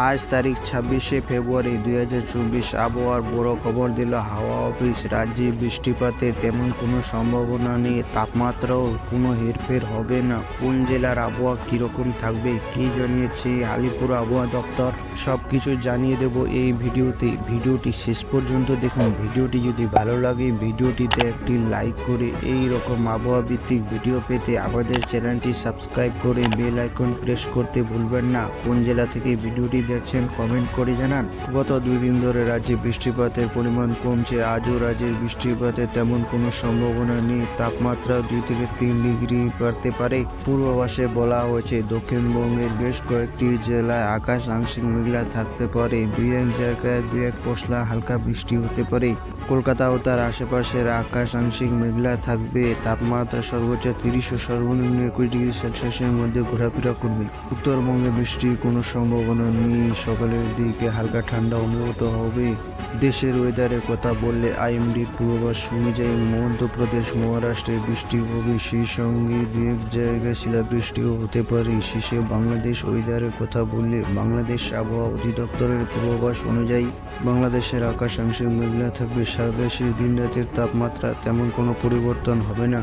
আজ তারিখ 26শে ফেব্রুয়ারি 2024। আবহাওয়ার বড় খবর দিল হাওয়া অফিস। রাজ্যে বৃষ্টিপাতের তেমন কোনো সম্ভাবনা নেই, তাপমাত্রাও কোনো হেরফের হবে না। কোন জেলার আবহাওয়া কীরকম থাকবে, কি জানিয়েছে আলিপুর আবহাওয়া দপ্তর, সব কিছু জানিয়ে দেব এই ভিডিওতে। ভিডিওটি শেষ পর্যন্ত দেখুন। ভিডিওটি যদি ভালো লাগে ভিডিওটিতে একটি লাইক করে এই রকম আবহাওয়া ভিত্তিক ভিডিও পেতে আমাদের চ্যানেলটি সাবস্ক্রাইব করে বেল আইকন প্রেস করতে ভুলবেন না। কোন জেলা থেকে ভিডিওটি দেখছেন কমেন্ট করে জানান। গত 2 দিন ধরে রাজ্যে বৃষ্টিপাতের পরিমাণ কমছে। আজও রাজ্যের বৃষ্টিপাতের তেমন কোনো সম্ভাবনা নেই, তাপমাত্রা 2 থেকে 3 ডিগ্রি বাড়তে পারে। পূর্বাভাসে বলা হয়েছে দক্ষিণবঙ্গের বেশ কয়েকটি জেলায় আকাশ আংশিক মেঘলা থাকতে পারে। 2-1 জায়গায় 2-1 পশলা হালকা বৃষ্টি হতে পারে। কলকাতা ও তার আশেপাশের আকাশ আংশিক মেঘলা থাকবে। তাপমাত্রা সর্বোচ্চ 30 ও সর্বনিম্ন 21 ডিগ্রি সেলসিয়াসের মধ্যে ঘোরাফেরা করবে। উত্তরবঙ্গে বৃষ্টির কোনো সম্ভাবনা নেই। সকালের দিকে হালকা ঠান্ডা অনুভূত হবে। দেশের ওয়েদারের কথা বললে আইএমডির পূর্বাভাস অনুযায়ী মধ্যপ্রদেশ, মহারাষ্ট্রে বৃষ্টি হবে, সেই সঙ্গে 2-1 জায়গায় শিলাবৃষ্টিও হতে পারে। শেষে বাংলাদেশ ওয়েদারের কথা বললে বাংলাদেশ আবহাওয়া অধিদপ্তরের পূর্বাভাস অনুযায়ী বাংলাদেশের আকাশ আংশিক মেঘলা থাকবে। সারা দেশে দিন রাতের তাপমাত্রা তেমন কোনো পরিবর্তন হবে না।